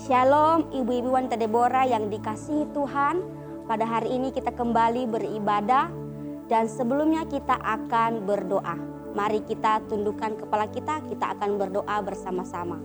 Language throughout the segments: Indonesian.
Shalom ibu-ibu wanita Deborah yang dikasihi Tuhan. Pada hari ini kita kembali beribadah dan sebelumnya kita akan berdoa. Mari kita tundukkan kepala kita akan berdoa bersama-sama.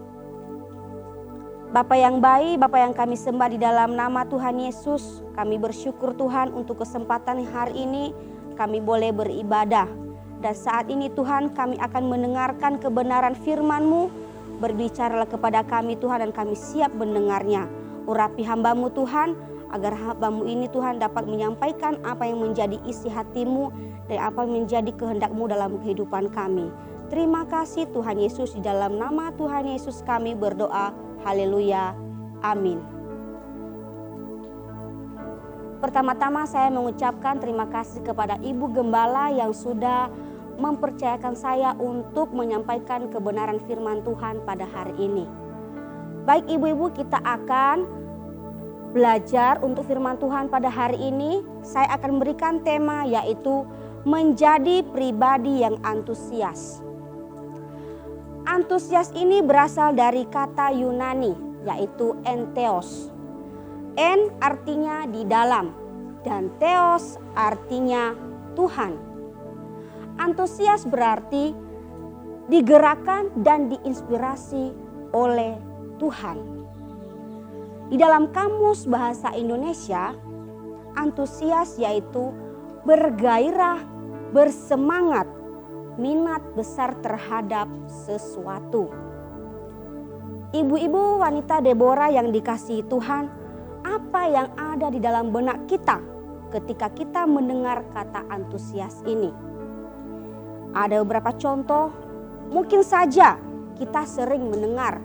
Bapa yang baik, Bapa yang kami sembah di dalam nama Tuhan Yesus, kami bersyukur Tuhan untuk kesempatan hari ini kami boleh beribadah. Dan saat ini Tuhan kami akan mendengarkan kebenaran firman-Mu. Berbicaralah kepada kami Tuhan dan kami siap mendengarnya. Urapi hamba-Mu Tuhan agar hamba-Mu ini Tuhan dapat menyampaikan apa yang menjadi isi hati-Mu dan apa yang menjadi kehendak-Mu dalam kehidupan kami. Terima kasih Tuhan Yesus, di dalam nama Tuhan Yesus kami berdoa. Haleluya. Amin. Pertama-tama saya mengucapkan terima kasih kepada Ibu Gembala yang sudah mempercayakan saya untuk menyampaikan kebenaran firman Tuhan pada hari ini. Baik ibu-ibu, kita akan belajar untuk firman Tuhan pada hari ini. Saya akan memberikan tema yaitu menjadi pribadi yang antusias. Antusias ini berasal dari kata Yunani yaitu entheos. En artinya di dalam dan theos artinya Tuhan. Antusias berarti digerakkan dan diinspirasi oleh Tuhan. Di dalam kamus bahasa Indonesia, antusias yaitu bergairah, bersemangat, minat besar terhadap sesuatu. Ibu-ibu wanita Deborah yang dikasihi Tuhan, apa yang ada di dalam benak kita ketika kita mendengar kata antusias ini? Ada beberapa contoh, mungkin saja kita sering mendengar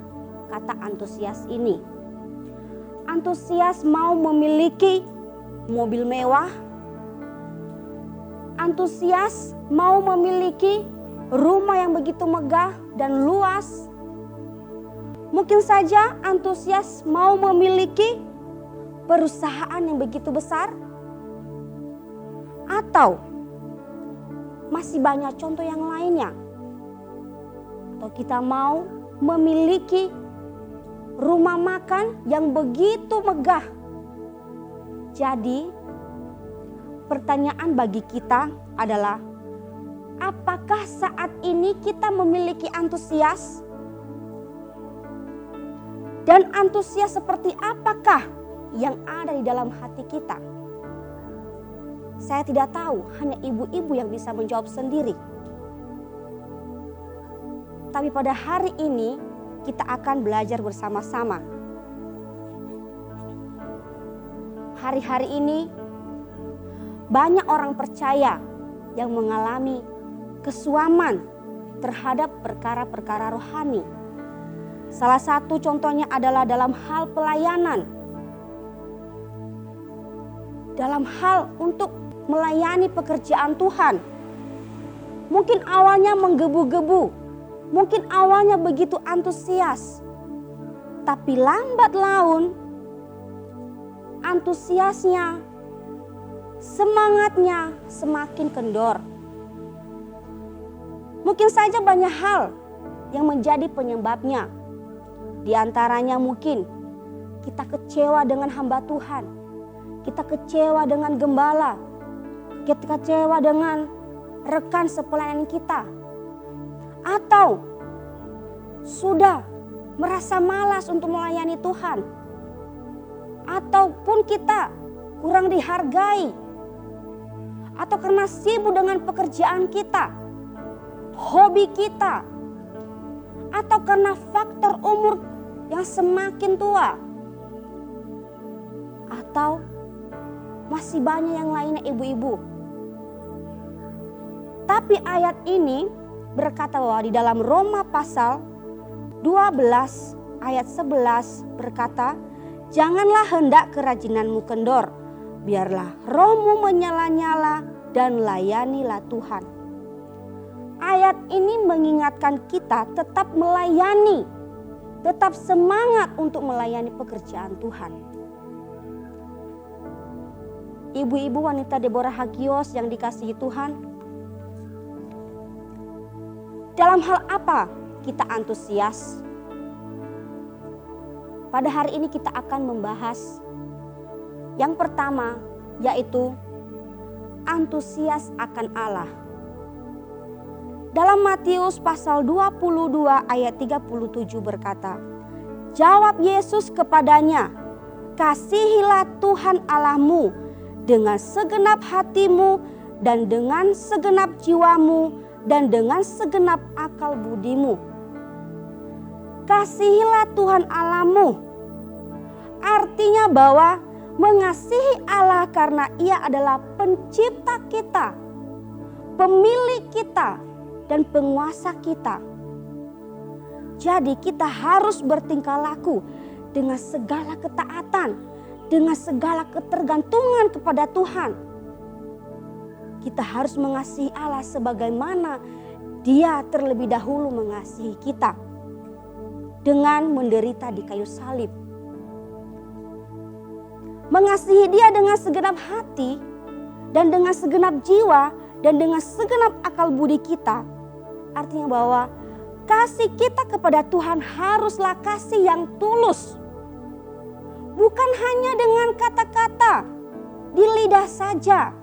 kata antusias ini. Antusias mau memiliki mobil mewah. Antusias mau memiliki rumah yang begitu megah dan luas. Mungkin saja antusias mau memiliki perusahaan yang begitu besar. Atau masih banyak contoh yang lainnya. Atau kita mau memiliki rumah makan yang begitu megah. Jadi pertanyaan bagi kita adalah, apakah saat ini kita memiliki antusias? Dan antusias seperti apakah yang ada di dalam hati kita? Saya tidak tahu, hanya ibu-ibu yang bisa menjawab sendiri. Tapi pada hari ini kita akan belajar bersama-sama. Hari-hari ini banyak orang percaya yang mengalami kesuaman terhadap perkara-perkara rohani. Salah satu contohnya adalah dalam hal pelayanan. Dalam hal untuk melayani pekerjaan Tuhan. Mungkin awalnya menggebu-gebu, mungkin awalnya begitu antusias, tapi lambat laun antusiasnya, semangatnya semakin kendor. Mungkin saja banyak hal yang menjadi penyebabnya. Di antaranya mungkin kita kecewa dengan hamba Tuhan, kita kecewa dengan gembala, kita kecewa dengan rekan sepelayanan kita, atau sudah merasa malas untuk melayani Tuhan, ataupun kita kurang dihargai, atau karena sibuk dengan pekerjaan kita, hobi kita, atau karena faktor umur yang semakin tua, atau masih banyak yang lainnya ibu-ibu. Tapi ayat ini berkata bahwa di dalam Roma pasal 12 ayat 11 berkata, janganlah hendak kerajinanmu kendor, biarlah rohmu menyala-nyala dan layanilah Tuhan. Ayat ini mengingatkan kita tetap melayani, tetap semangat untuk melayani pekerjaan Tuhan. Ibu-ibu wanita Deborah Hagios yang dikasihi Tuhan, dalam hal apa kita antusias? pada hari ini kita akan membahas yang pertama, yaitu antusias akan Allah. Dalam Matius pasal 22 ayat 37 berkata, jawab Yesus kepadanya, kasihilah Tuhan Allahmu dengan segenap hatimu dan dengan segenap jiwamu dan dengan segenap akal budimu. Kasihilah Tuhan Allahmu. Artinya bahwa mengasihi Allah karena Ia adalah pencipta kita, pemilik kita, dan penguasa kita. Jadi kita harus bertingkah laku dengan segala ketaatan, dengan segala ketergantungan kepada Tuhan. Kita harus mengasihi Allah sebagaimana Dia terlebih dahulu mengasihi kita dengan menderita di kayu salib. Mengasihi Dia dengan segenap hati dan dengan segenap jiwa dan dengan segenap akal budi kita. Artinya bahwa kasih kita kepada Tuhan haruslah kasih yang tulus. Bukan hanya dengan kata-kata di lidah saja.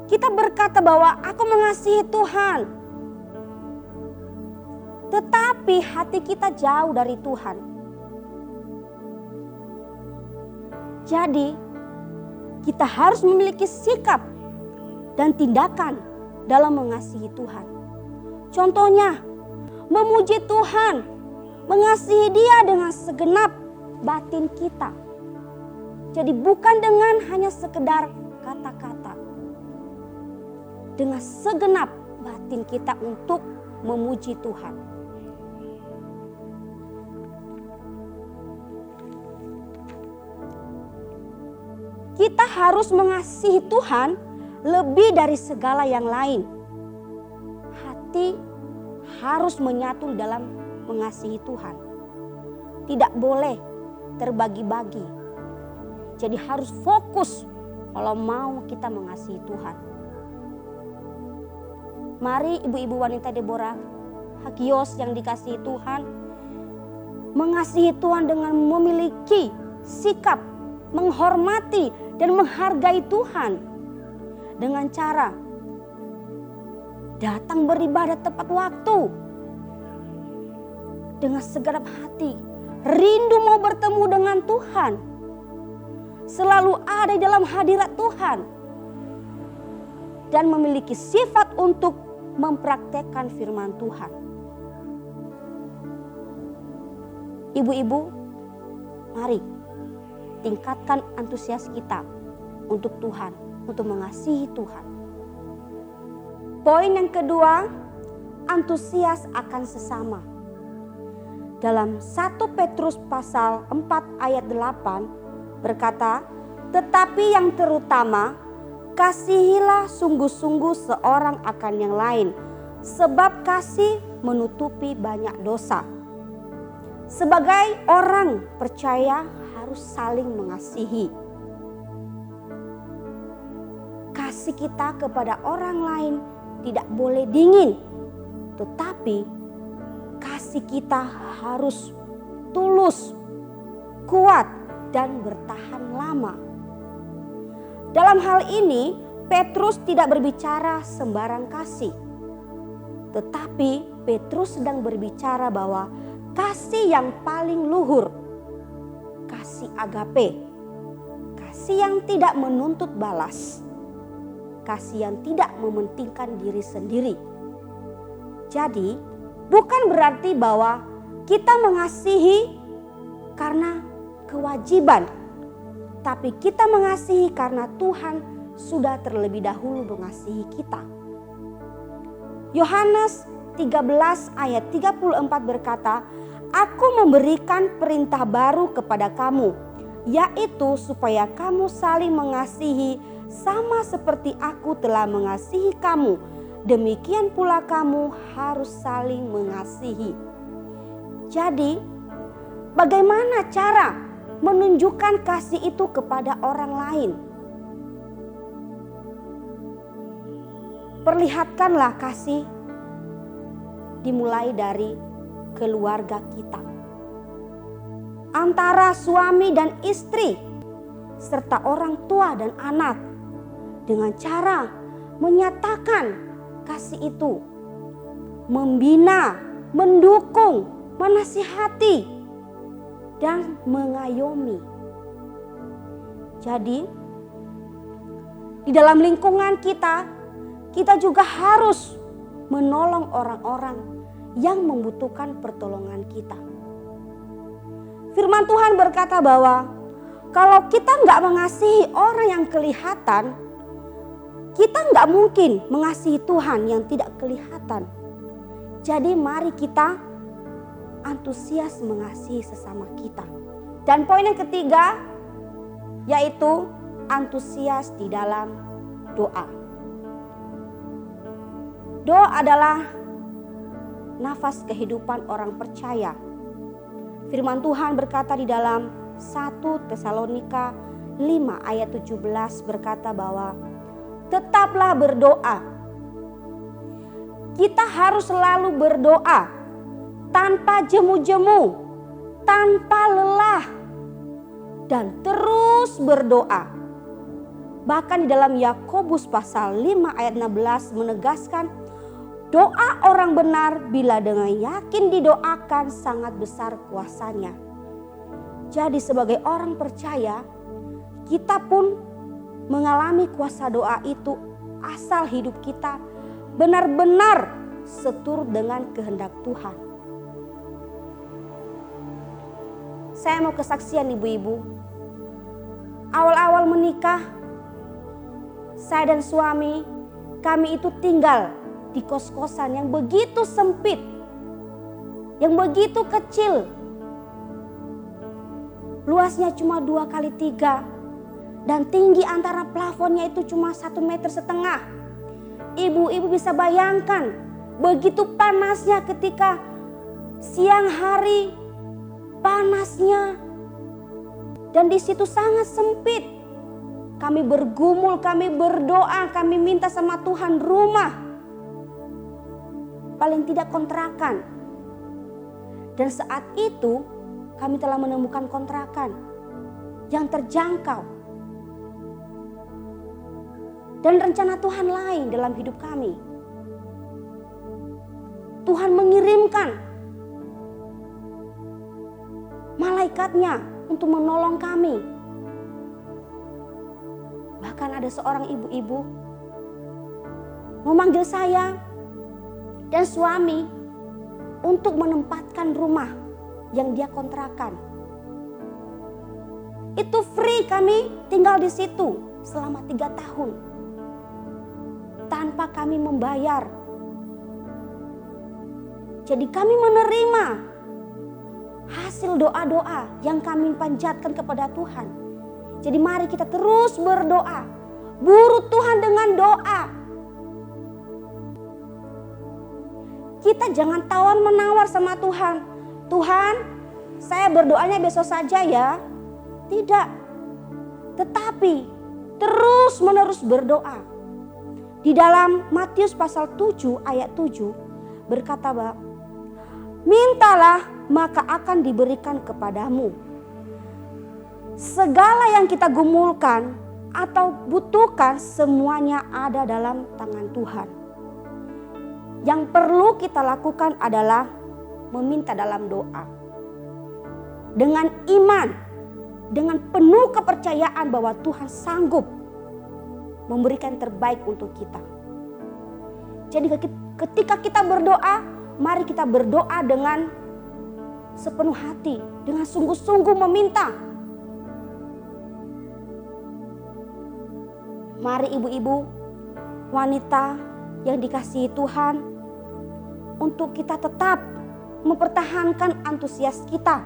Kita berkata bahwa aku mengasihi Tuhan. Tetapi hati kita jauh dari Tuhan. Jadi kita harus memiliki sikap dan tindakan dalam mengasihi Tuhan. Contohnya, memuji Tuhan, mengasihi Dia dengan segenap batin kita. Jadi bukan dengan hanya sekedar kata-kata. Dengan segenap batin kita untuk memuji Tuhan. Kita harus mengasihi Tuhan lebih dari segala yang lain. Hati harus menyatu dalam mengasihi Tuhan. Tidak boleh terbagi-bagi. Jadi harus fokus kalau mau kita mengasihi Tuhan. Mari ibu-ibu wanita Deborah, Hagios yang dikasihi Tuhan, mengasihi Tuhan dengan memiliki sikap menghormati dan menghargai Tuhan dengan cara datang beribadah tepat waktu, dengan segenap hati, rindu mau bertemu dengan Tuhan, selalu ada di dalam hadirat Tuhan, dan memiliki sifat untuk mempraktekkan firman Tuhan. Ibu-ibu, mari tingkatkan antusias kita untuk Tuhan, untuk mengasihi Tuhan. Poin yang kedua, antusias akan sesama. Dalam 1 Petrus pasal 4 ayat 8 berkata, tetapi yang terutama, kasihilah sungguh-sungguh seorang akan yang lain, sebab kasih menutupi banyak dosa. Sebagai orang percaya harus saling mengasihi. Kasih kita kepada orang lain tidak boleh dingin, tetapi kasih kita harus tulus, kuat, dan bertahan lama. Dalam hal ini, Petrus tidak berbicara sembarang kasih. Tetapi Petrus sedang berbicara bahwa kasih yang paling luhur, kasih agape, kasih yang tidak menuntut balas, kasih yang tidak mementingkan diri sendiri. Jadi, bukan berarti bahwa kita mengasihi karena kewajiban, tapi kita mengasihi karena Tuhan sudah terlebih dahulu mengasihi kita. Yohanes 13 ayat 34 berkata, aku memberikan perintah baru kepada kamu, yaitu supaya kamu saling mengasihi sama seperti aku telah mengasihi kamu. Demikian pula kamu harus saling mengasihi. Jadi, bagaimana cara menunjukkan kasih itu kepada orang lain? Perlihatkanlah kasih dimulai dari keluarga kita. antara suami dan istri, serta orang tua dan anak, dengan cara menyatakan kasih itu, membina, mendukung, menasihati, dan mengayomi. Jadi, di dalam lingkungan kita juga harus menolong orang-orang yang membutuhkan pertolongan kita. Firman Tuhan berkata bahwa kalau kita nggak mengasihi orang yang kelihatan, kita nggak mungkin mengasihi Tuhan yang tidak kelihatan. Jadi mari kita antusias mengasihi sesama kita. Dan poin yang ketiga yaitu antusias di dalam doa. Doa adalah nafas kehidupan orang percaya. Firman Tuhan berkata di dalam 1 Tesalonika 5 ayat 17 berkata bahwa tetaplah berdoa. Kita harus selalu berdoa tanpa jemu-jemu, tanpa lelah, dan terus berdoa. Bahkan di dalam Yakobus pasal 5 ayat 16 menegaskan doa orang benar bila dengan yakin didoakan sangat besar kuasanya. Jadi sebagai orang percaya, kita pun mengalami kuasa doa itu asal hidup kita benar-benar seturut dengan kehendak Tuhan. Saya mau kesaksian ibu-ibu. Awal-awal menikah, saya dan suami, kami itu tinggal di kos-kosan yang begitu sempit, yang begitu kecil. Luasnya cuma 2x3 dan tinggi antara plafonnya itu cuma 1,5 meter. Ibu-ibu bisa bayangkan begitu panasnya ketika siang hari, panasnya, dan di situ sangat sempit. Kami bergumul, kami berdoa, kami minta sama Tuhan rumah. Paling tidak kontrakan. Dan saat itu kami telah menemukan kontrakan yang terjangkau. Dan rencana Tuhan lain dalam hidup kami. Tuhan mengirimkan malaikatnya untuk menolong kami. Bahkan ada seorang ibu-ibu memanggil saya dan suami untuk menempatkan rumah yang dia kontrakan. Itu free, kami tinggal di situ selama 3 tahun. Tanpa kami membayar. Jadi kami menerima hasil doa-doa yang kami panjatkan kepada Tuhan. Jadi mari kita terus berdoa. Buru Tuhan dengan doa. Kita jangan tawar-menawar sama Tuhan. Tuhan, saya berdoanya besok saja ya. Tidak. Tetapi terus-menerus berdoa. Di dalam Matius pasal 7 ayat 7 berkata bahwa mintalah maka akan diberikan kepadamu. Segala yang kita gumulkan atau butuhkan semuanya ada dalam tangan Tuhan. Yang perlu kita lakukan adalah meminta dalam doa. Dengan iman, dengan penuh kepercayaan bahwa Tuhan sanggup memberikan terbaik untuk kita. Jadi ketika kita berdoa, mari kita berdoa dengan sepenuh hati, dengan sungguh-sungguh meminta. Mari ibu-ibu, wanita yang dikasihi Tuhan, untuk kita tetap mempertahankan antusias kita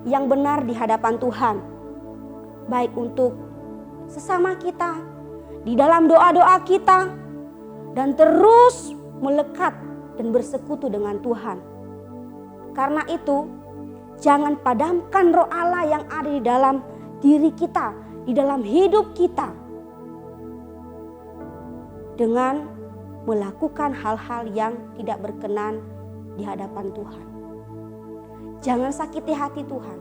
yang benar di hadapan Tuhan. Baik untuk sesama kita, di dalam doa-doa kita, dan terus melekat dan bersekutu dengan Tuhan. Karena itu, jangan padamkan roh Allah yang ada di dalam diri kita, di dalam hidup kita, dengan melakukan hal-hal yang tidak berkenan di hadapan Tuhan. Jangan sakiti hati Tuhan.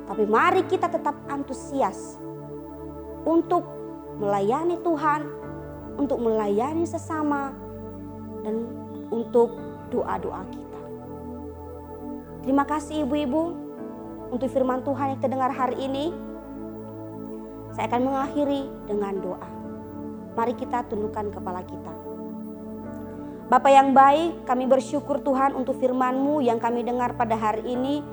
Tapi mari kita tetap antusias untuk melayani Tuhan, untuk melayani sesama, dan untuk doa-doa kita. Terima kasih ibu-ibu untuk firman Tuhan yang terdengar hari ini. Saya akan mengakhiri dengan doa. Mari kita tundukkan kepala kita. Bapa yang baik, kami bersyukur Tuhan untuk firman-Mu yang kami dengar pada hari ini.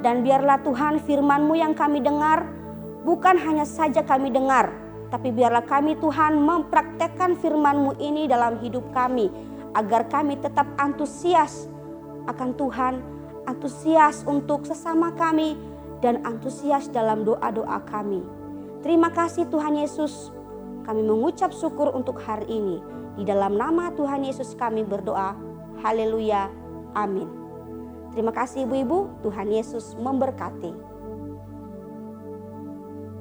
Dan biarlah Tuhan firman-Mu yang kami dengar bukan hanya saja kami dengar, tapi biarlah kami Tuhan mempraktekkan firman-Mu ini dalam hidup kami, agar kami tetap antusias akan Tuhan, antusias untuk sesama kami, dan antusias dalam doa-doa kami. Terima kasih Tuhan Yesus, kami mengucap syukur untuk hari ini. Di dalam nama Tuhan Yesus kami berdoa, haleluya, amin. Terima kasih ibu-ibu, Tuhan Yesus memberkati.